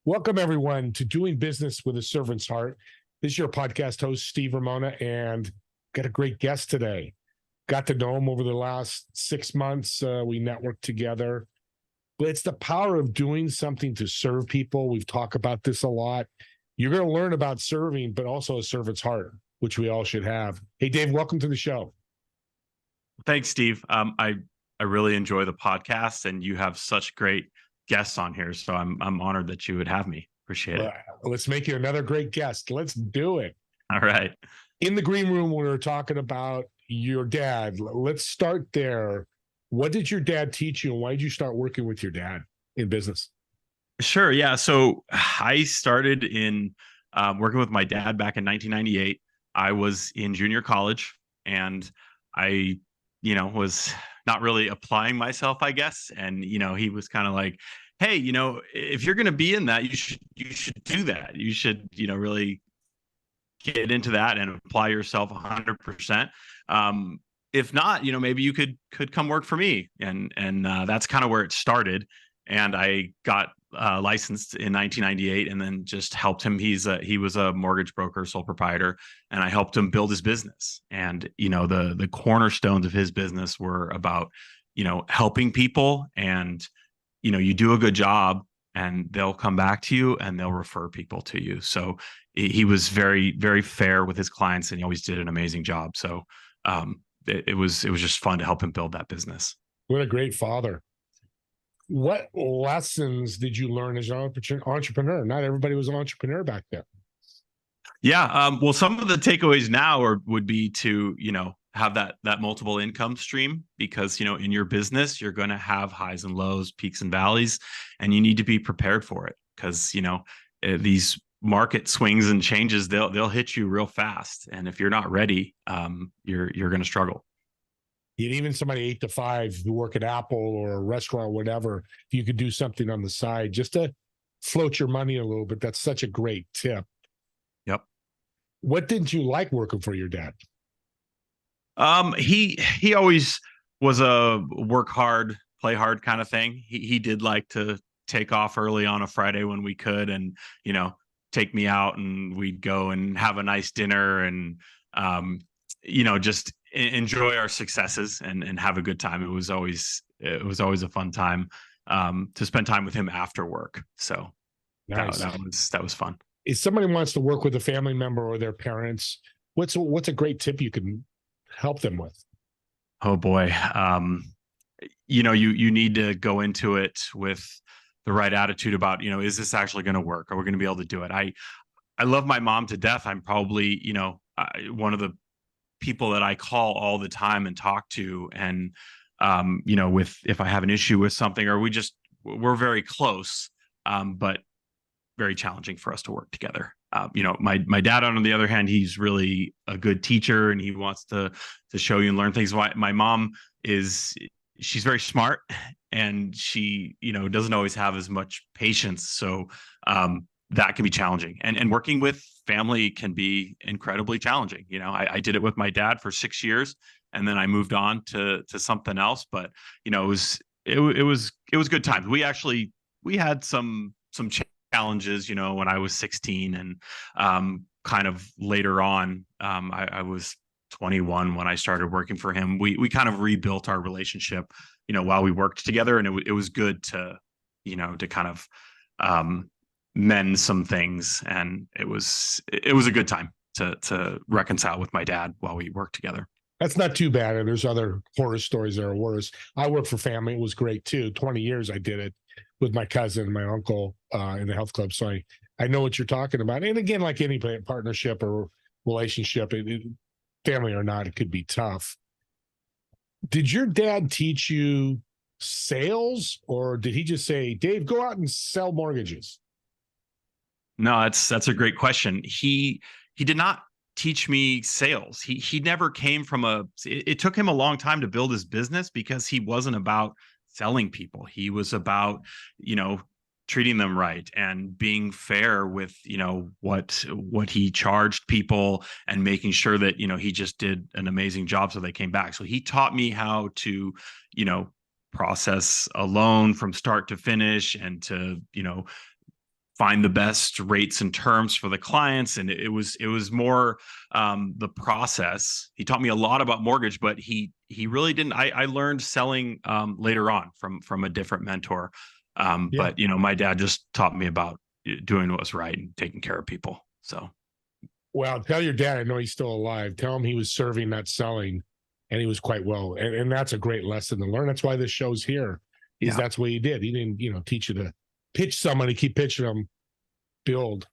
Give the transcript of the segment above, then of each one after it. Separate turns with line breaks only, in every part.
Welcome, everyone, to Doing Business with a Servant's Heart. This is your podcast host, Steve Ramona, and got a great guest today. Got to know him over the last 6 months. We networked together. But it's the power of doing something to serve people. We've talked about this a lot. You're going to learn about serving, but also a servant's heart, which we all should have. Hey, Dave, welcome to the show.
Thanks, Steve. I really enjoy the podcast, and you have such great guests on here. So I'm honored that you would have me. Appreciate it.
Let's make you another great guest. Let's do it.
All right.
In the green room, we were talking about your dad. Let's start there. What did your dad teach you, and why did you start working with your dad in business?
Sure. Yeah. So I started in working with my dad back in 1998. I was in junior college, and I, was not really applying myself, I guess. And, he was kind of like, hey, if you're going to be in that, you should do that. You should, really get into that and apply yourself 100%. If not, maybe you could come work for me. And that's kind of where it started. And I got licensed in 1998, and then just helped him. He was a mortgage broker, sole proprietor, and I helped him build his business. And the cornerstones of his business were about helping people, and you do a good job, and they'll come back to you, and they'll refer people to you. So he was very, very fair with his clients, and he always did an amazing job. So it was just fun to help him build that business.
What a great father. What lessons did you learn as an entrepreneur? Not everybody was an entrepreneur back then.
Yeah. Well, some of the takeaways now would be to, have that multiple income stream, because, in your business, you're going to have highs and lows, peaks and valleys, and you need to be prepared for it, because, these market swings and changes, they'll hit you real fast. And if you're not ready, you're going to struggle.
Even somebody 8 to 5 who work at Apple or a restaurant or whatever, if you could do something on the side just to float your money a little bit, that's such a great tip.
Yep.
What didn't you like working for your dad?
He always was a work hard, play hard kind of thing. He did like to take off early on a Friday when we could, and, take me out, and we'd go and have a nice dinner, and, just enjoy our successes and have a good time. It was always a fun time to spend time with him after work. So nice. that was fun.
If somebody wants to work with a family member or their parents, what's a great tip you can help them with?
Oh boy. You need to go into it with the right attitude about, is this actually going to work? Are we going to be able to do it? I love my mom to death. I'm probably, one of the people that I call all the time and talk to. And, if I have an issue with something, or we're very close, but very challenging for us to work together. My dad, on the other hand, he's really a good teacher, and he wants to show you and learn things. My mom she's very smart, and she, doesn't always have as much patience. So, that can be challenging, and working with family can be incredibly challenging. I did it with my dad for 6 years, and then I moved on to something else. But, it was good times. We had some challenges, when I was 16, and kind of later on, I was 21 when I started working for him. We kind of rebuilt our relationship, while we worked together, and it was good to, to kind of mend some things, and it was a good time to reconcile with my dad while we worked together.
That's not too bad. And there's other horror stories that are worse. I worked for family. It was great too. 20 years I did it with my cousin and my uncle in the health club. So I know what you're talking about. And again, like any partnership or relationship, family or not, it could be tough. Did your dad teach you sales, or did he just say, Dave, go out and sell mortgages?
No, that's a great question. He did not teach me sales. He never came from it took him a long time to build his business, because he wasn't about selling people. He was about, treating them right and being fair with, what he charged people, and making sure that, he just did an amazing job so they came back. So he taught me how to, process a loan from start to finish, and to, find the best rates and terms for the clients. And it was more the process. He taught me a lot about mortgage, but he really didn't. I learned selling later on from a different mentor.
Yeah.
But my dad just taught me about doing what was right and taking care of people. So
Well, tell your dad, I know he's still alive. Tell him he was serving, not selling, and he was quite well. And that's a great lesson to learn. That's why this show's here.
Yeah.
That's what he did. He didn't, teach you to pitch somebody, keep pitching them, build,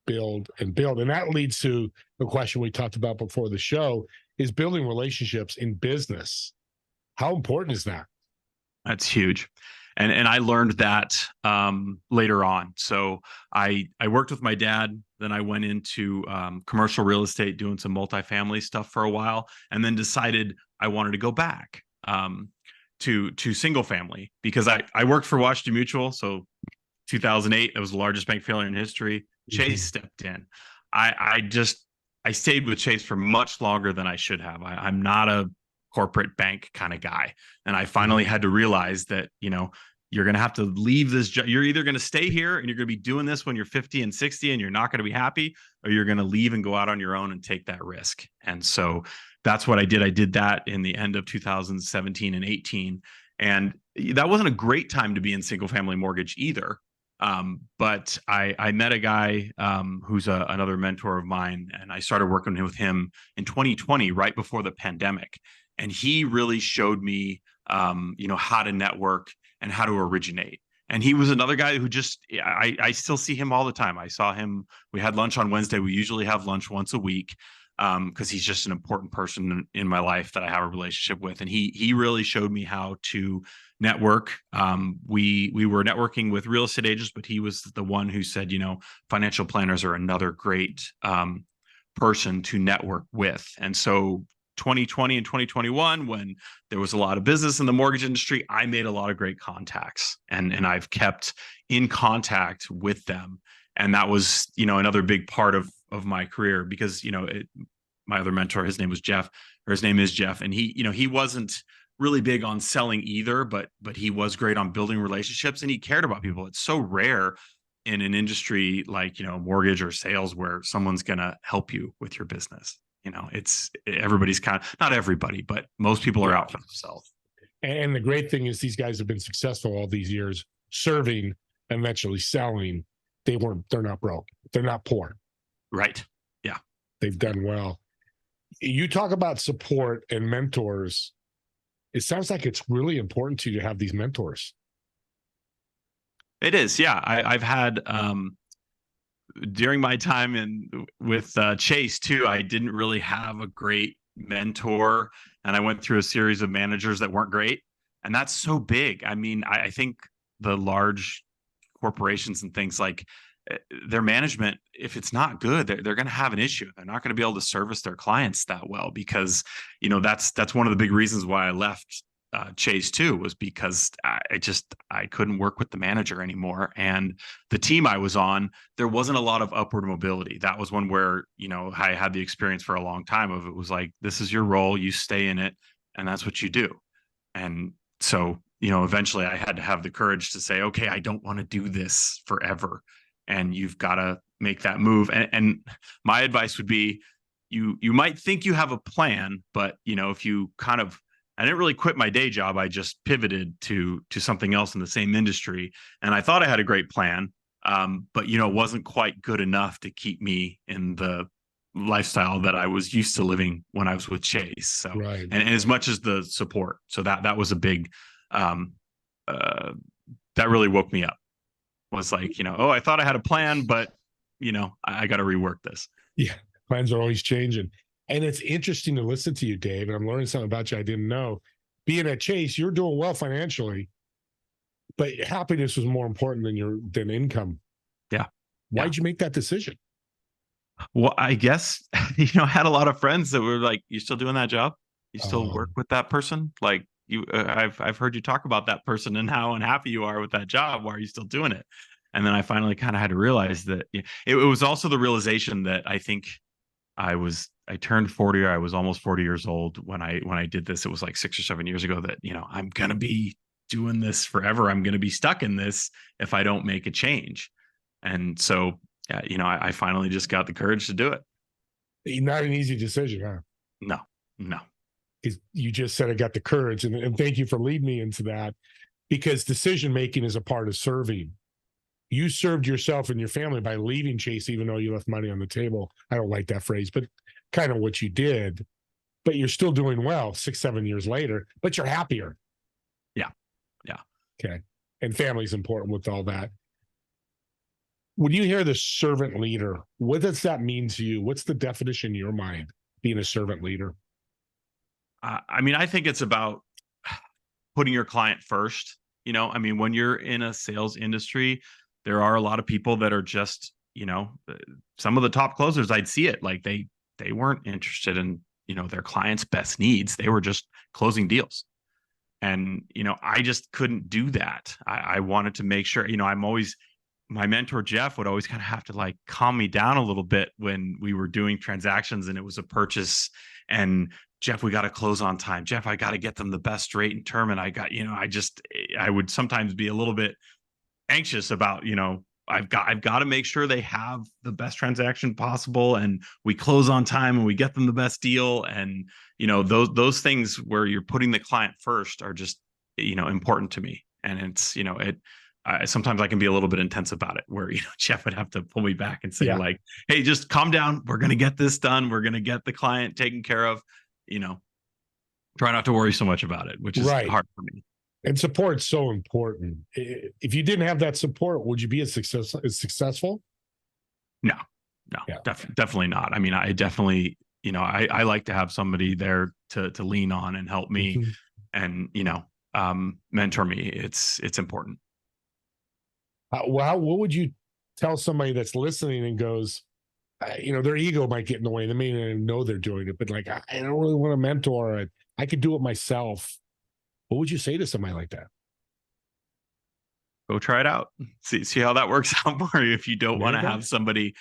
build, and build. And that leads to the question we talked about before the show: is building relationships in business. How important is that?
That's huge. And I learned that later on. So I worked with my dad. Then I went into commercial real estate, doing some multifamily stuff for a while, and then decided I wanted to go back to single family, because I worked for Washington Mutual. So 2008, it was the largest bank failure in history. Chase stepped in. I stayed with Chase for much longer than I should have. I'm not a corporate bank kind of guy. And I finally had to realize that, you're going to have to leave this job. You're either going to stay here and you're going to be doing this when you're 50 and 60 and you're not going to be happy, or you're going to leave and go out on your own and take that risk. And so that's what I did. I did that in the end of 2017 and 18. And that wasn't a great time to be in single family mortgage either. But I met a guy who's another mentor of mine, and I started working with him in 2020, right before the pandemic. And he really showed me, how to network and how to originate. And he was another guy who I still see him all the time. I saw him. We had lunch on Wednesday. We usually have lunch once a week, because he's just an important person in my life that I have a relationship with. And he really showed me how to network. We were networking with real estate agents, but he was the one who said, financial planners are another great person to network with. And so 2020 and 2021, when there was a lot of business in the mortgage industry, I made a lot of great contacts, and I've kept in contact with them. And that was, another big part of my career, because, my other mentor, his name is Jeff, and he wasn't really big on selling either, but he was great on building relationships, and he cared about people. It's so rare in an industry like, mortgage or sales, where someone's going to help you with your business. Everybody's not everybody, but most people are out for themselves.
And the great thing is these guys have been successful all these years, serving, eventually selling. They're not broke. They're not poor.
Right. Yeah.
They've done well. You talk about support and mentors. It sounds like it's really important to you to have these mentors.
It is. Yeah. I've had, during my time with Chase too, I didn't really have a great mentor, and I went through a series of managers that weren't great. And that's so big. I mean, I think the large corporations and things, like their management, if it's not good, they're going to have an issue. They're not going to be able to service their clients that well, because, that's one of the big reasons why I left Chase too, was because I couldn't work with the manager anymore. And the team I was on, there wasn't a lot of upward mobility. That was one where, I had the experience for a long time of, it was like, this is your role, you stay in it, and that's what you do. And so, eventually I had to have the courage to say, okay, I don't want to do this forever. And you've got to make that move. And my advice would be, you might think you have a plan, but if you I didn't really quit my day job. I just pivoted to something else in the same industry. And I thought I had a great plan, but, it wasn't quite good enough to keep me in the lifestyle that I was used to living when I was with Chase. So,
right.
And as much as the support. So that was a big, that really woke me up. Was like, I thought I had a plan, but, I got to rework this.
Yeah. Plans are always changing. And it's interesting to listen to you, Dave. And I'm learning something about you I didn't know. Being at Chase, you're doing well financially, but happiness was more important than income.
Yeah.
Why'd you make that decision?
Well, I guess, I had a lot of friends that were like, you still doing that job? You still work with that person? Like I've heard you talk about that person and how unhappy you are with that job. Why are you still doing it? And then I finally kind of had to realize that it was also the realization that I think I turned 40, or I was almost 40 years old when I did this. It was like 6 or 7 years ago, that, I'm going to be doing this forever. I'm going to be stuck in this if I don't make a change. And so, I finally just got the courage to do it.
Not an easy decision, huh?
No, no.
Because you just said I got the courage, and thank you for leading me into that, because decision making is a part of serving. You served yourself and your family by leaving Chase, even though you left money on the table. I don't like that phrase, but kind of what you did. But you're still doing well 6-7 years later, but you're happier.
Yeah. Yeah.
Okay. And family's important with all that. When you hear the servant leader, what does that mean to you? What's the definition in your mind, being a servant leader?
I think it's about putting your client first. When you're in a sales industry, there are a lot of people that are just, some of the top closers, I'd see it like they weren't interested in, their client's best needs. They were just closing deals. And, I just couldn't do that. I wanted to make sure, my mentor, Jeff, would always kind of have to like calm me down a little bit when we were doing transactions and it was a purchase. And Jeff, we got to close on time. Jeff, I got to get them the best rate and term. And I would sometimes be a little bit anxious about, I've got to make sure they have the best transaction possible and we close on time and we get them the best deal. And, those things where you're putting the client first are just, important to me. And it's, sometimes I can be a little bit intense about it where, Jeff would have to pull me back and say like, hey, just calm down. We're going to get this done. We're going to get the client taken care of, try not to worry so much about it, which is hard for me.
And support's so important. If you didn't have that support, would you be as successful?
No, definitely not. I definitely, I like to have somebody there to lean on and help me and, mentor me. It's important.
Well, what would you tell somebody that's listening and goes, their ego might get in the way. They may not even know they're doing it, but like, I don't really want a mentor. I could do it myself. What would you say to somebody like that?
Go try it out. See how that works out for you. If you don't want to have somebody,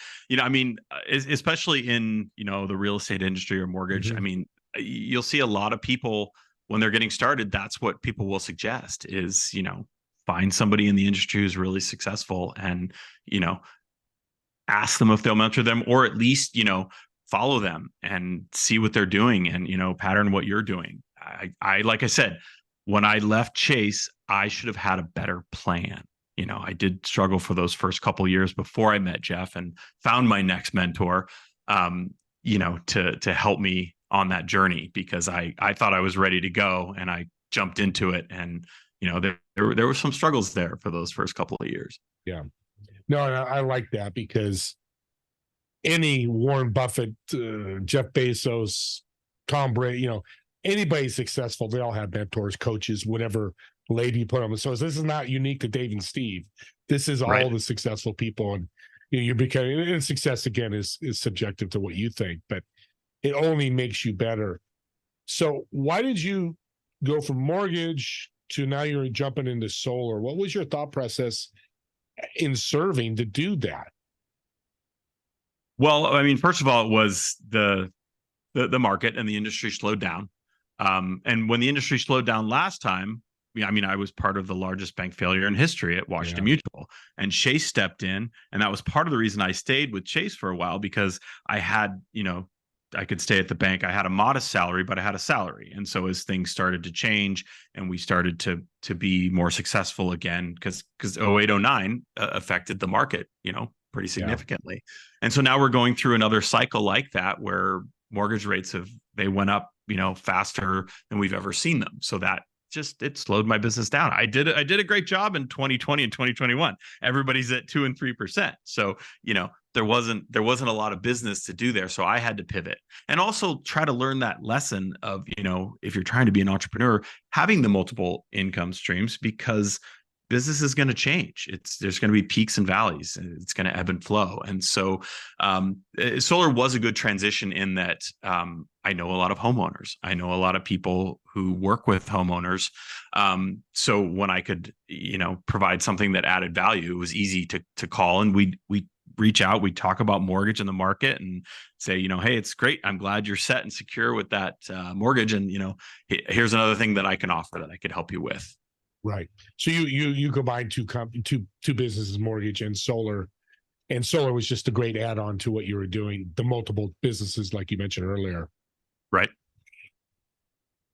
especially in, the real estate industry or mortgage, you'll see a lot of people when they're getting started. That's what people will suggest is, find somebody in the industry who's really successful and, ask them if they'll mentor them or at least, follow them and see what they're doing and, pattern what you're doing. I like I said, when I left Chase, I should have had a better plan. I did struggle for those first couple of years before I met Jeff and found my next mentor, to help me on that journey because I thought I was ready to go and I jumped into it and, there were some struggles there for those first couple of years.
Yeah. No, I like that because any Warren Buffett, Jeff Bezos, Tom Brady, anybody successful, they all have mentors, coaches, whatever label you put on them. So this is not unique to Dave and Steve. This is all the successful people. And you're becoming, and success again is subjective to what you think, but it only makes you better. So why did you go from mortgage to now you're jumping into solar? What was your thought process in serving to do that?
Well, first of all, it was the market and the industry slowed down. And when the industry slowed down last time, I was part of the largest bank failure in history at Washington Mutual, and Chase stepped in. And that was part of the reason I stayed with Chase for a while because I had, I could stay at the bank. I had a modest salary, but I had a salary. And so as things started to change and we started to be more successful again, because 0809 affected the market, pretty significantly. And so now we're going through another cycle like that where mortgage rates they went up, faster than we've ever seen them. So that it slowed my business down. I did a great job in 2020 and 2021. Everybody's at 2% and 3%. So, there wasn't a lot of business to do there. So I had to pivot and also try to learn that lesson of, if you're trying to be an entrepreneur, having the multiple income streams, because business is going to change. There's going to be peaks and valleys and it's going to ebb and flow. And so solar was a good transition in that I know a lot of homeowners. I know a lot of people who work with homeowners. So when I could, provide something that added value, it was easy to call, and we reach out, we talk about mortgage in the market and say, hey, it's great. I'm glad you're set and secure with that mortgage. And, here's another thing that I can offer that I could help you with.
Right. So you combine two businesses, mortgage and solar, And solar was just a great add-on to what you were doing, the multiple businesses like you mentioned earlier.
Right.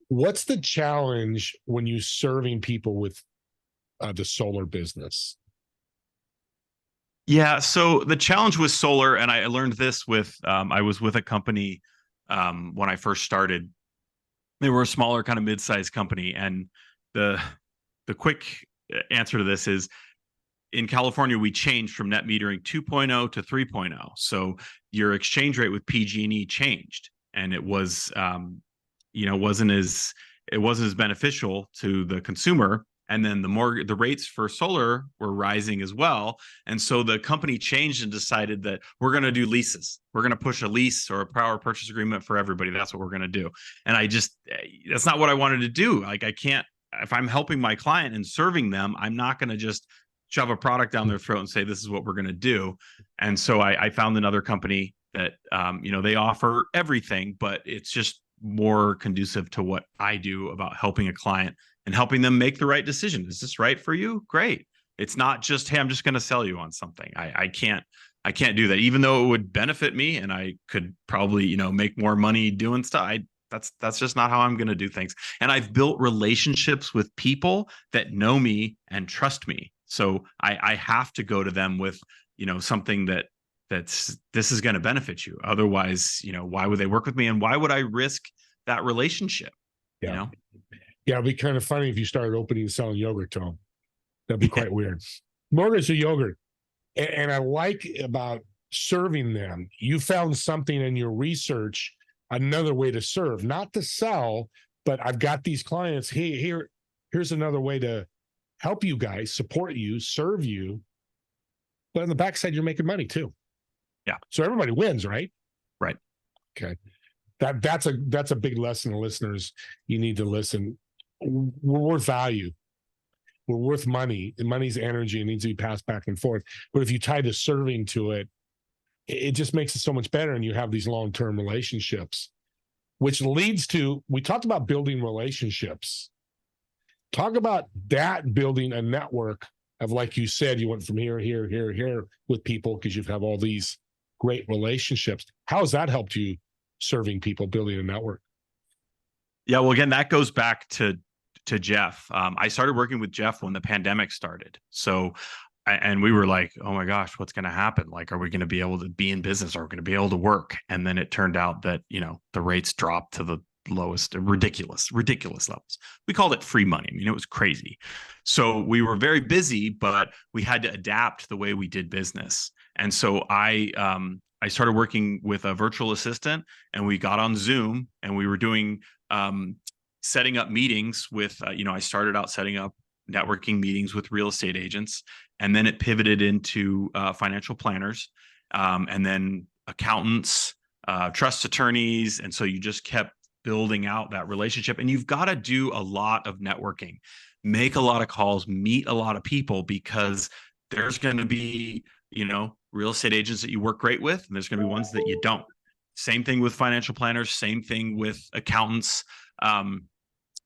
What's the challenge when you serving people with the solar business?
Yeah. So the challenge with solar, and I learned this with, I was with a company when I first started. They were a smaller kind of mid-sized company. And the quick answer to this is, in California, we changed from net metering 2.0 to 3.0. So your exchange rate with PG&E changed, and it was, wasn't as beneficial to the consumer. And then the rates for solar were rising as well. And so the company changed and decided that we're going to do leases. We're going to push a lease or a power purchase agreement for everybody. That's what we're going to do. And that's not what I wanted to do. Like, I can't, if I'm helping my client and serving them, I'm not going to just shove a product down their throat and say, this is what we're going to do. And so I found another company that, they offer everything, but it's just more conducive to what I do about helping a client and helping them make the right decision. Is this right for you? Great. It's not just, hey, I'm just going to sell you on something. I can't do that, even though it would benefit me and I could probably, make more money doing stuff. That's just not how I'm going to do things. And I've built relationships with people that know me and trust me. So I have to go to them with, something this is going to benefit you. Otherwise, why would they work with me, and why would I risk that relationship?
Yeah. Yeah, it'd be kind of funny if you started opening and selling yogurt to them. That'd be quite weird. Mortgage or yogurt. And I like about serving them, you found something in your research, another way to serve, not to sell, but I've got these clients. Hey, here's another way to help you guys, support you, serve you. But on the backside, you're making money too.
Yeah.
So everybody wins, right?
Right.
Okay. That's a big lesson, listeners. You need to listen. We're worth value. We're worth money, and money's energy. It needs to be passed back and forth. But if you tie the serving to it, it just makes it so much better. And you have these long-term relationships, which leads to, we talked about building relationships. Talk about that, building a network of, like you said, you went from here with people because you have all these great relationships. How has that helped you serving people, building a network?
Yeah, well, again, that goes back to Jeff. I started working with Jeff when the pandemic started. So, and we were like, oh my gosh, what's going to happen? Like, are we going to be able to be in business? Are we going to be able to work? And then it turned out that, the rates dropped to the lowest, ridiculous levels. We called it free money. I mean, it was crazy. So we were very busy, but we had to adapt the way we did business. And so I started working with a virtual assistant, and we got on Zoom, and we were doing setting up meetings with, I started out setting up networking meetings with real estate agents, and then it pivoted into financial planners, and then accountants, trust attorneys. And so you just kept building out that relationship, and you've got to do a lot of networking, make a lot of calls, meet a lot of people, because there's going to be, real estate agents that you work great with, and there's going to be ones that you don't. Same thing with financial planners, same thing with accountants.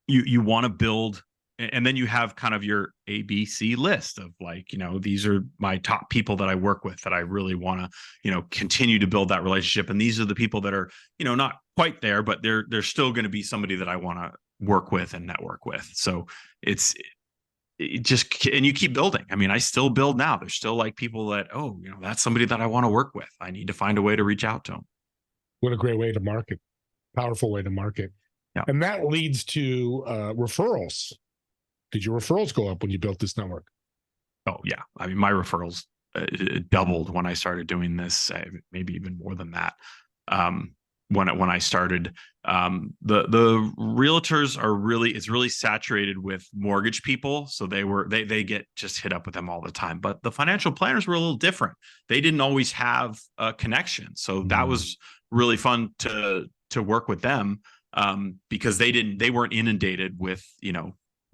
You want to build, and then you have kind of your ABC list of, like, these are my top people that I work with that I really want to, continue to build that relationship. And these are the people that are, not quite there, but they're still going to be somebody that I want to work with and network with. So and you keep building. I mean, I still build now. There's still like people that, that's somebody that I want to work with. I need to find a way to reach out to them.
What a great way to market. Powerful way to market.
Yeah.
And that leads to referrals. Did your referrals go up when you built this network?
Oh yeah. I mean, my referrals doubled when I started doing this, maybe even more than that. When I started, the realtors it's really saturated with mortgage people. So they get just hit up with them all the time. But the financial planners were a little different. They didn't always have a connection. So that was really fun to work with them, because they weren't inundated with,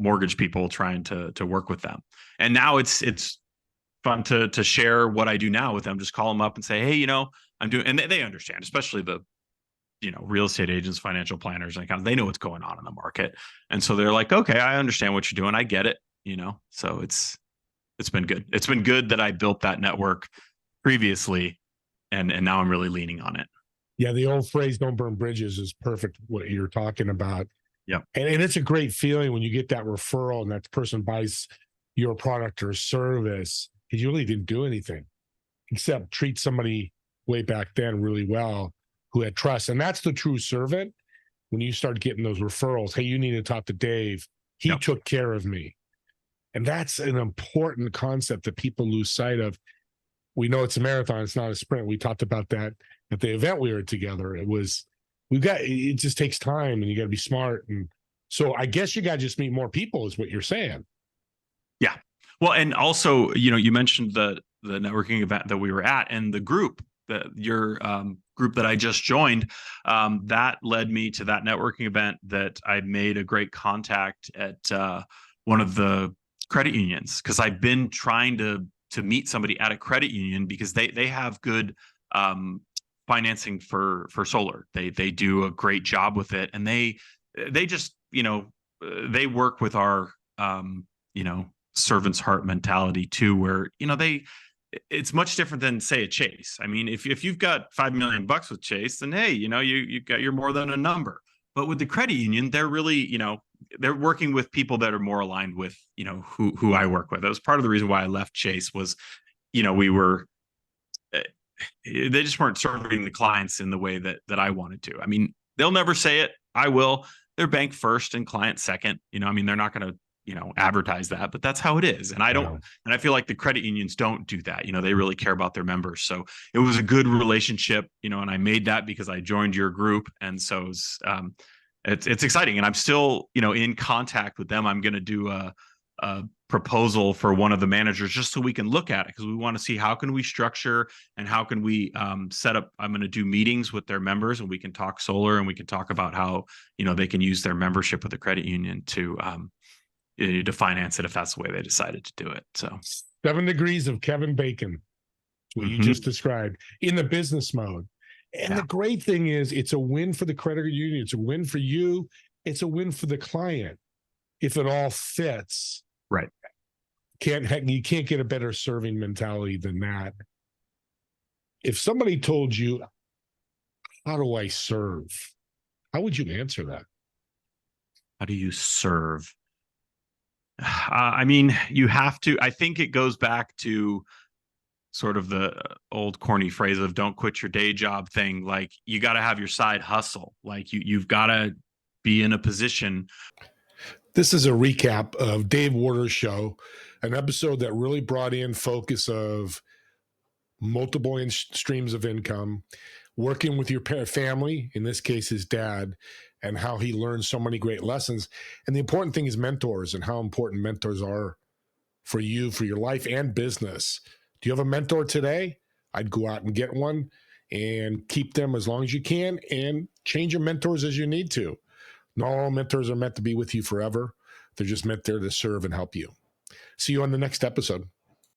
mortgage people trying to work with them. And now it's fun to share what I do now with them. Just call them up and say, hey, I'm doing, and they understand, especially the, real estate agents, financial planners, and they know what's going on in the market. And so they're like, okay, I understand what you're doing. I get it, so it's been good. It's been good that I built that network previously, and now I'm really leaning on it.
Yeah, the old phrase "don't burn bridges" is perfect. What you're talking about.
Yep.
And it's a great feeling when you get that referral and that person buys your product or service because you really didn't do anything except treat somebody way back then really well who had trust. And that's the true servant. When you start getting those referrals, hey, you need to talk to Dave. He
Yep.
took care of me. And that's an important concept that people lose sight of. We know it's a marathon, it's not a sprint. We talked about that at the event we were together. It just takes time and you got to be smart. And so I guess you got to just meet more people is what you're saying.
Yeah. Well, and also, you mentioned the networking event that we were at, and the group that your group that I just joined, that led me to that networking event that I made a great contact at one of the credit unions, because I've been trying to meet somebody at a credit union because they have good financing for solar. They do a great job with it, and they just they work with our servant's heart mentality too, where it's much different than, say, a Chase. I mean, if you've got $5 million with Chase, then hey, you're more than a number. But with the credit union, they're really they're working with people that are more aligned with who I work with. That was part of the reason why I left Chase. Was we were they just weren't serving the clients in the way that I wanted to. I mean, they'll never say it. I will. They're bank first and client second. I mean, they're not going to advertise that, but that's how it is. And I feel like the credit unions don't do that. They really care about their members. So it was a good relationship, and I made that because I joined your group. And so it's exciting. And I'm still, in contact with them. I'm going to do a proposal for one of the managers just so we can look at it, because we want to see how can we structure and how can we set up. I'm going to do meetings with their members, and we can talk solar, and we can talk about how, they can use their membership with the credit union to finance it if that's the way they decided to do it. So
7 degrees of Kevin Bacon, what you just described, in the business mode. And the great thing is it's a win for the credit union. It's a win for you. It's a win for the client. If it all fits.
Right.
You can't get a better serving mentality than that. If somebody told you, how do I serve? How would you answer that?
How do you serve? I mean, you have to. I think it goes back to sort of the old corny phrase of "don't quit your day job" thing. Like, you got to have your side hustle. Like you've got to be in a position.
This is a recap of Dave Warder's show, an episode that really brought in focus of multiple streams of income, working with your family, in this case his dad, and how he learned so many great lessons. And the important thing is mentors, and how important mentors are for you, for your life and business. Do you have a mentor today? I'd go out and get one and keep them as long as you can, and change your mentors as you need to. Not all mentors are meant to be with you forever. They're just meant there to serve and help you. See you on the next episode.